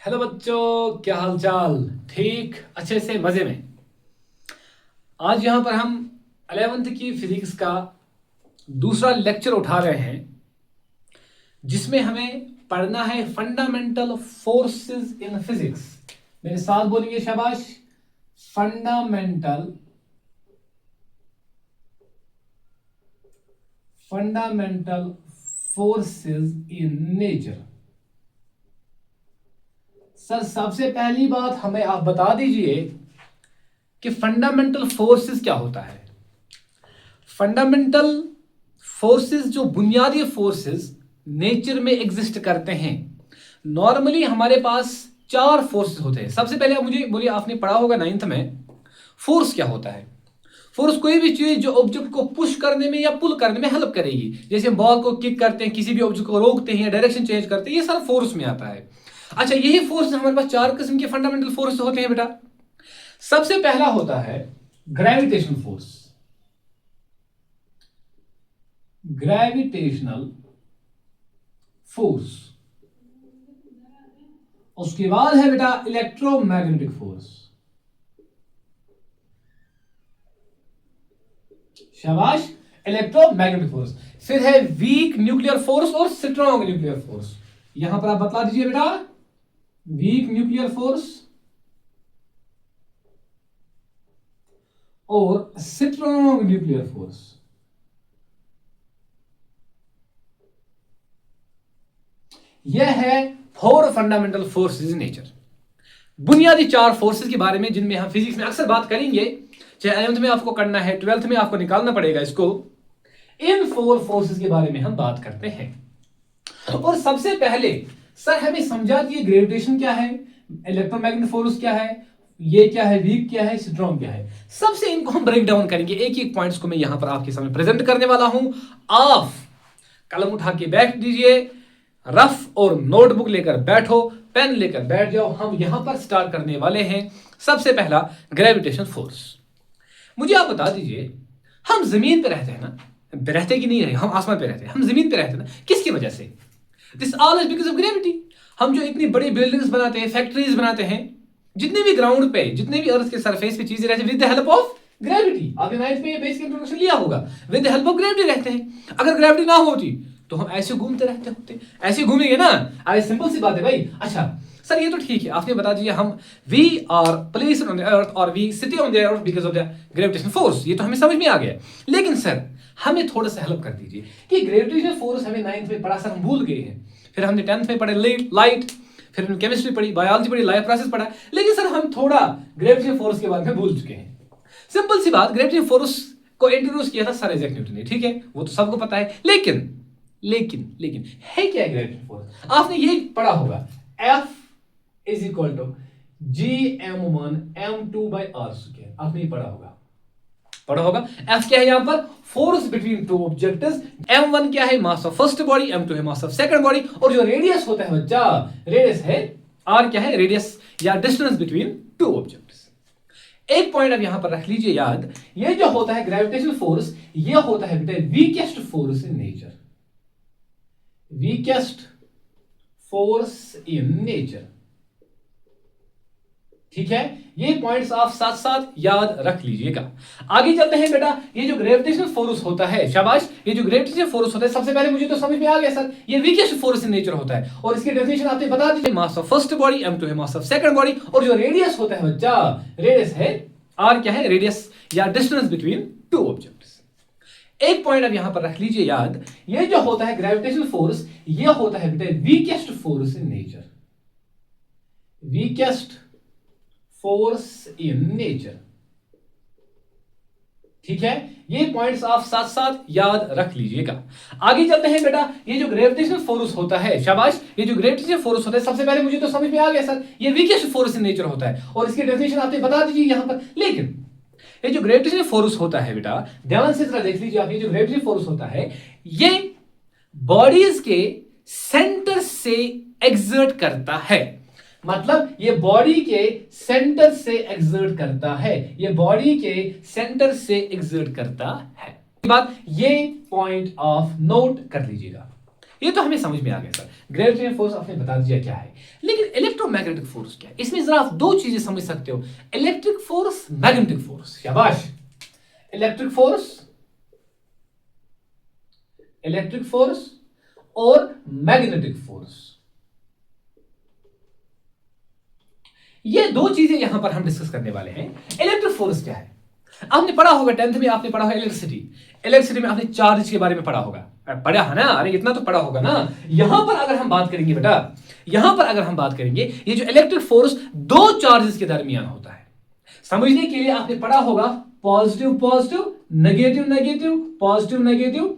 Hello बच्चों, क्या हाल चाल? ठीक, अच्छे से, मजे में। आज यहाँ पर हम 11th की फिजिक्स का दूसरा लेक्चर उठा रहे हैं, जिसमें हमें पढ़ना है फंडामेंटल फोर्सेस इन फिजिक्स। मेरे साथ बोलेंगे, शाबाश। Fundamental fundamental forces in nature. Sir, सबसे पहली बात हमें आप बता दीजिए कि फंडामेंटल फोर्सेस क्या होता है। फंडामेंटल फोर्सेस जो बुनियादी फोर्सेस नेचर में एग्जिस्ट करते हैं। नॉर्मली हमारे पास चार फोर्सेस होते हैं। सबसे पहले आप मुझे बोलिए, आपने पढ़ा होगा 9th में, फोर्स क्या होता है। फोर्स कोई भी चीज जो ऑब्जेक्ट को पुश करने में या पुल करने में हेल्प करेगी। जैसे हम बॉल को किक करते हैं, किसी भी ऑब्जेक्ट को रोकते हैं या डायरेक्शन चेंज करते हैं, ये सारा फोर्स में आता है। अच्छा, यही फोर्स हमारे पास चार किस्म के फंडामेंटल फोर्स होते हैं बेटा। सबसे पहला होता है ग्रेविटेशनल फोर्स। Gravitational force. उसके बाद है बेटा इलेक्ट्रोमैग्नेटिक फोर्स। शाबाश, इलेक्ट्रोमैग्नेटिक फोर्स। फिर है वीक न्यूक्लियर फोर्स और स्ट्रॉन्ग न्यूक्लियर फोर्स। यहां पर आप बता दीजिए बेटा, वीक न्यूक्लियर फोर्स और स्ट्रॉन्ग न्यूक्लियर फोर्स। यह है 4 फंडामेंटल फोर्सेस इन नेचर। बुनियादी 4 फोर्सेस के बारे में, जिनमें हम फिजिक्स में अक्सर बात करेंगे। चाहे 11th में आपको करना है, 12th में आपको निकालना पड़ेगा इसको। इन 4 फोर्सेस के बारे में हम बात करते हैं। और सबसे पहले सर हमें समझा दिए ग्रेविटेशन क्या है, इलेक्ट्रोमैग्नेटिक फोर्स क्या है, ये क्या है, वीक क्या है, स्ट्रॉन्ग क्या है। सबसे इनको हम ब्रेक डाउन करेंगे। एक एक पॉइंट्स को मैं यहां पर आपके सामने प्रेजेंट करने वाला हूं। आप कलम उठा के बैठ दीजिए, रफ और नोटबुक लेकर बैठो, पेन लेकर बैठ जाओ। हम यहां पर स्टार्ट करने वाले हैं। सबसे पहला ग्रेविटेशन फोर्स। मुझे आप बता दीजिए, हम जमीन पे रहते हैं ना, रहते कि नहीं रहे, हम आसमान पे रहते हैं, हम जमीन पे रहते हैं ना, किसकी वजह से? This all is because of gravity. हम जो इतनी बड़ी बिल्डिंग्स बनाते हैं, फैक्ट्रीज बनाते हैं, जितने भी ग्राउंड पे, जितने भी अर्थ के सरफेस पे चीजें रहती हैं, with the help of gravity. आपने 9th में ये बेसिक इंट्रोडक्शन लिया होगा। With the help of gravity रहते हैं। अगर ग्रेविटी ना होती तो हम ऐसे घूमते रहते होते, ऐसे घूमेंगे ना। अरे सिंपल सी बात है भाई। अच्छा सर, ये तो ठीक है, आपने बता दिया हम we are placed on the earth और we city on the earth because of the gravitation force. ये तो हमें समझ में आ गया। लेकिन सर हमें थोड़ा सा हेल्प कर दीजिए कि ग्रेविटेशन फोर्स हमें 9th में पढ़ा, सर हम भूल गए हैं। फिर हमने 10th में पढ़े लाइट, फिर हमने केमिस्ट्री पढ़ी, बायोलॉजी पढ़ी, लाइफ प्रोसेस पढ़ा। लेकिन सर हम थोड़ा ग्रेविटेशन फोर्स के बारे में भूल चुके हैं। सिंपल सी बात, ग्रेविटेशन फोर्स को इंट्रोड्यूस किया था सर आइजैक न्यूटन ने, ठीक है, वो तो सबको पता है। लेकिन लेकिन लेकिन है क्या ग्रेविटेशन फोर्स? आपने ये पढ़ा होगा, F is equal to gm1m2/r²। आपने ये पढ़ा होगा। F क्या है यहां पर? Force between two objects. m1 क्या है? Mass of first body. m2 है मास ऑफ सेकंड बॉडी। और जो रेडियस होता है बच्चा, रेडियस है r, क्या है? रेडियस या डिस्टेंस बिटवीन टू ऑब्जेक्ट्स। एक पॉइंट अब यहां पर रख लीजिए याद, ये जो होता है ग्रेविटेशनल फोर्स, ये होता है बेटा weakest force in nature. Weakest force in nature, ठीक है। ये पॉइंट्स आप साथ साथ याद रख लीजिएगा। आगे चलते हैं बेटा। ये जो ग्रेविटेशनल फोर्स होता है, शाबाश, ये जो ग्रेविटेशनल फोर्स होता है, सबसे पहले मुझे तो समझ में आ गया सर, ये वीकेस्ट फोर्स इन नेचर होता है। और इसकी डेफिनेशन आपने बता दीजिए, mass of first body, m2 है मास ऑफ सेकंड बॉडी। और जो रेडियस होता है बच्चा, रेडियस है r, क्या है? रेडियस या डिस्टेंस बिटवीन टू ऑब्जेक्ट्स। एक पॉइंट अब यहां पर रख लीजिए याद, ये जो होता है ग्रेविटेशनल फोर्स, ये होता है बेटा weakest force in nature. Weakest force in nature, ठीक है। ये पॉइंट्स आप साथ साथ याद रख लीजिएगा। आगे चलते हैं बेटा। ये जो ग्रेविटेशनल फोर्स होता है, शाबाश, ये जो ग्रेविटेशनल फोर्स होता है, सबसे पहले मुझे तो समझ में आ गया सर, ये वीकेस्ट फोर्स इन नेचर होता है। और इसकी डेफिनेशन आपने बता दीजिए यहां पर। लेकिन ये जो ग्रेविटेशनल फोर्स होता है बेटा, ध्यान से जरा देख लीजिए आप, ये जो ग्रेविटेशनल फोर्स होता है, ये बॉडीज के सेंटर से एक्सर्ट करता है। मतलब ये बॉडी के सेंटर से एक्सर्ट करता है, ये बॉडी के सेंटर से एक्सर्ट करता है। बात ये पॉइंट ऑफ नोट कर लीजिएगा। ये तो हमें समझ में आ गया सर, ग्रेविटेशनल फोर्स आपने बता दिया क्या है, लेकिन इलेक्ट्रोमैग्नेटिक फोर्स क्या है? इसमें जरा आप दो चीजें समझ सकते हो, इलेक्ट्रिक फोर्स, मैग्नेटिक फोर्स। शाबाश। इलेक्ट्रिक फोर्स, इलेक्ट्रिक फोर्स और मैग्नेटिक फोर्स, ये दो चीजें यहां पर हम डिस्कस करने वाले हैं। इलेक्ट्रिक फोर्स क्या है? आपने पढ़ा होगा 10th में, आपने पढ़ा होगा इलेक्ट्रिसिटी, इलेक्ट्रिसिटी में आपने चार्ज के बारे में पढ़ा होगा, पढ़ा है ना? अरे इतना तो पढ़ा होगा ना। यहां पर अगर हम बात करेंगे बेटा, यहां पर अगर हम बात करेंगे, ये जो इलेक्ट्रिक फोर्स दो चार्जेस के दरमियान होता है, समझने के लिए आपने पढ़ा होगा positive positive, negative negative, positive negative,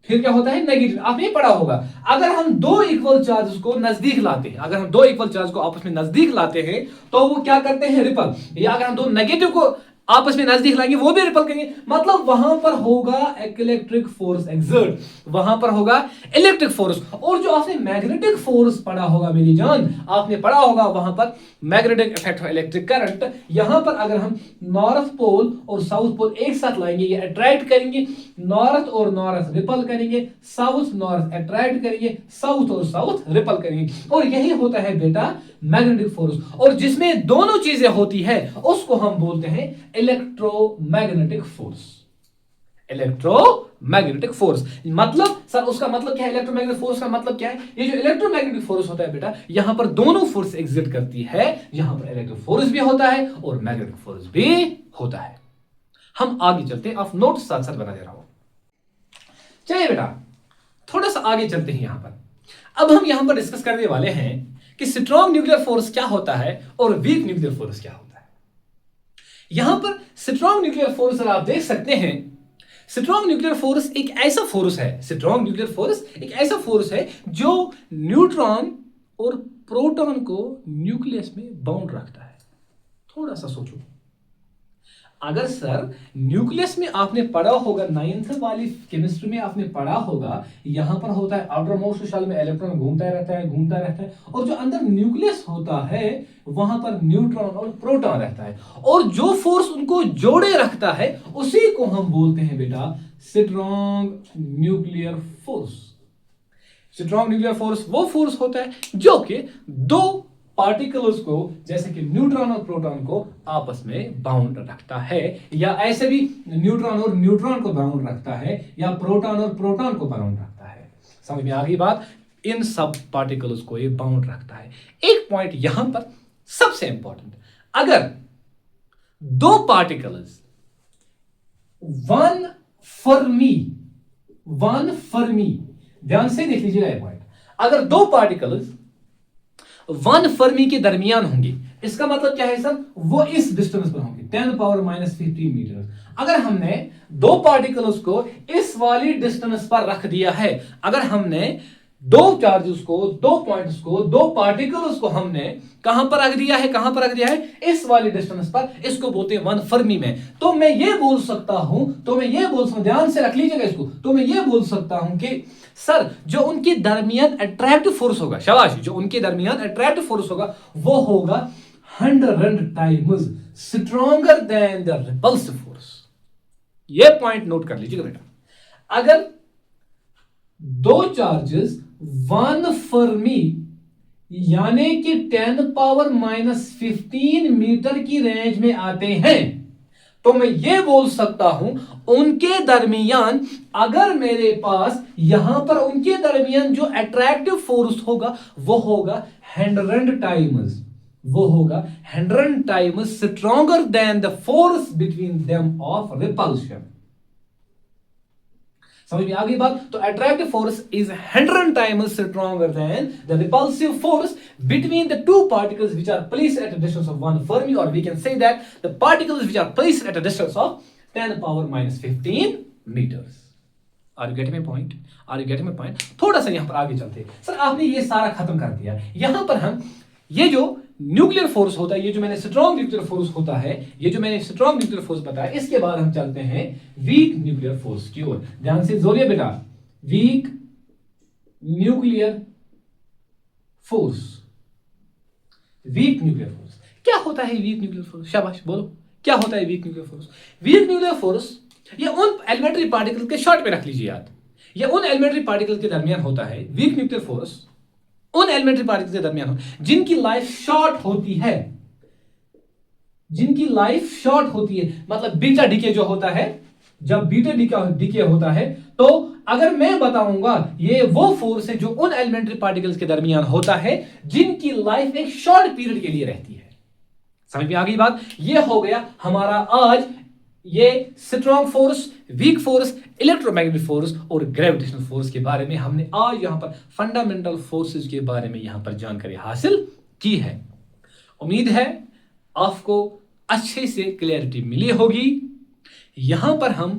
फिर क्या होता है नेगेटिव। आपने पढ़ा होगा अगर हम दो इक्वल चार्जेस को नजदीक लाते हैं, अगर हम दो इक्वल चार्ज को आपस में नजदीक लाते हैं तो वो क्या करते हैं? रिपल। या अगर हम दो नेगेटिव को आपस में नजदीक लाएंगे वो भी रिपल करेंगे, मतलब वहां पर होगा इलेक्ट्रिक फोर्स एक्सर्ट, वहां पर होगा इलेक्ट्रिक फोर्स। और जो आपने मैग्नेटिक फोर्स पढ़ा होगा मेरी जान, आपने पढ़ा होगा वहां पर magnetic effect of electric current, यहां पर अगर हम नॉर्थ पोल और साउथ पोल एक साथ लाएंगे, ये अट्रैक्ट करेंगे, नॉर्थ और नॉर्थ रिपल करेंगे, साउथ नॉर्थ अट्रैक्ट करेंगे, साउथ और साउथ रिपल करेंगे, और यही होता है बेटा मैग्नेटिक फोर्स। और जिसमें दोनों चीजें होती है उसको हम बोलते हैं इलेक्ट्रोमैग्नेटिक फोर्स। इलेक्ट्रोमैग्नेटिक फोर्स मतलब सर उसका मतलब क्या है? इलेक्ट्रोमैग्नेटिक फोर्स का मतलब क्या है? ये जो इलेक्ट्रोमैग्नेटिक फोर्स होता है बेटा, यहां पर दोनों फोर्स एग्जिस्ट करती है, यहां पर इलेक्ट्रिक फोर्स भी होता है और मैग्नेटिक फोर्स भी होता है। हम आगे चलते हैं, आप नोट साथ साथ बना दे रहा हूं। चलिए बेटा थोड़ा सा आगे चलते हैं। यहां पर अब हम यहां पर डिस्कस करने वाले हैं कि स्ट्रॉन्ग न्यूक्लियर फोर्स क्या होता है और वीक न्यूक्लियर फोर्स क्या होता है। यहां पर स्ट्रॉन्ग न्यूक्लियर फोर्स आप देख सकते हैं, स्ट्रॉन्ग न्यूक्लियर फोर्स एक ऐसा फोर्स है, स्ट्रॉन्ग न्यूक्लियर फोर्स एक ऐसा फोर्स है जो न्यूट्रॉन और प्रोटॉन को न्यूक्लियस में बाउंड रखता है। थोड़ा सा सोचो, अगर सर न्यूक्लियस में आपने पढ़ा होगा, 9th वाली केमिस्ट्री में आपने पढ़ा होगा, यहां पर होता है आउटर मोस्ट शेल में इलेक्ट्रॉन घूमता रहता है, घूमता रहता है, और जो अंदर न्यूक्लियस होता है वहां पर न्यूट्रॉन और प्रोटॉन रहता है, और जो फोर्स उनको जोड़े रखता है उसी को हम बोलते हैं बेटा strong nuclear force. Strong nuclear force वो फोर्स होता है जो कि दो पार्टिकल्स को, जैसे कि न्यूट्रॉन और प्रोटॉन को आपस में बाउंड रखता है, या ऐसे भी न्यूट्रॉन और न्यूट्रॉन को बाउंड रखता है, या प्रोटॉन और प्रोटॉन को बाउंड रखता है। समझ में आ गई बात? इन सब पार्टिकल्स को ये बाउंड रखता है। एक पॉइंट यहां पर सबसे इंपॉर्टेंट, अगर दो पार्टिकल्स वन फर्मी, ध्यान से देख लीजिएगा ये पॉइंट, अगर दो पार्टिकल्स वन फर्मी के दरमियान होंगे, इसका मतलब क्या है सर? वो इस डिस्टेंस पर होंगे 10⁻⁻15 मीटर। अगर हमने दो पार्टिकल्स को इस वाली डिस्टेंस पर रख दिया है, अगर हमने दो चार्जेस को, दो पॉइंट्स को, दो पार्टिकल्स को हमने कहां पर रख दिया है? कहां पर रख दिया है? इस वाली डिस्टेंस पर, इसको बोलते हैं वन फर्मी में। तो मैं ये बोल सकता हूं, ध्यान से रख लीजिएगा इसको, तो मैं ये बोल सकता हूं कि सर जो उनके दरमियान अट्रैक्टिव फोर्स होगा, शाबाश, जो उनके दरमियान अट्रैक्टिव फोर्स होगा वो होगा 100 times stronger than the repulsive force. ये पॉइंट नोट कर लीजिएगा बेटा। अगर दो चार्जेस वन फर्मी यानी कि 10⁻⁻15 मीटर की रेंज में आते हैं, तो मैं ये बोल सकता हूं उनके दरमियान, अगर मेरे पास यहां पर उनके दरमियान जो अट्रैक्टिव फोर्स होगा वो होगा 100 टाइम्स, वो होगा 100 times stronger than the force between them of repulsion. समझ में आ गई बात? तो attractive force is 100 times stronger than the repulsive force between the two particles which are placed at a distance of 1 Fermi, or we can say that the particles which are placed at a distance of 10⁻⁻15 meters. Are you getting my point? Are you getting my point? थोड़ा सा यहां पर आगे चलते हैं। Sir आपने ये सारा खत्म कर दिया, यहां पर हम ये जो न्यूक्लियर फोर्स होता है, ये जो मैंने स्ट्रॉन्ग न्यूक्लियर फोर्स होता है, ये जो मैंने स्ट्रॉन्ग न्यूक्लियर फोर्स बताया, इसके बाद हम चलते हैं वीक न्यूक्लियर फोर्स की ओर। ध्यान से जोड़िए बेटा, weak nuclear force. Weak nuclear force क्या होता है? वीक न्यूक्लियर फोर्स, शाबाश बोलो, क्या होता है weak nuclear force? Weak nuclear force ये उन एलिमेंट्री पार्टिकल के शॉर्ट में रख लीजिए याद, यह उन एलिमेंट्री पार्टिकल्स के दरमियान होता है, वीक न्यूक्लियर फोर्स उन एलिमेंट्री पार्टिकल्स के दरमियान हो जिनकी लाइफ शॉर्ट होती है, जिनकी लाइफ शॉर्ट होती है, मतलब बीटा डीके जो होता है, जब बीटा डीके होता है तो अगर मैं बताऊंगा ये वो फोर्स है जो उन एलिमेंट्री पार्टिकल्स के दरमियान होता है जिनकी लाइफ एक शॉर्ट पीरियड के लिए रहती है। समझ में आ गई बात? ये हो गया हमारा आज ये strong force, weak force, electromagnetic force और ग्रेविटेशनल फोर्स के बारे में हमने आज यहां पर फंडामेंटल फोर्सेस के बारे में यहां पर जानकारी हासिल की है। उम्मीद है आपको अच्छे से क्लैरिटी मिली होगी। यहां पर हम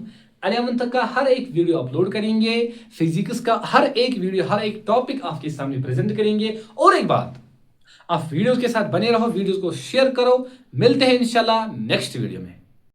11th तक का हर एक वीडियो अपलोड करेंगे, फिजिक्स का हर एक वीडियो, हर एक टॉपिक आपके सामने प्रेजेंट करेंगे। और एक बात, आप वीडियोस के साथ बने रहो, वीडियोस को शेयर करो। मिलते हैं इंशाल्लाह नेक्स्ट वीडियो में।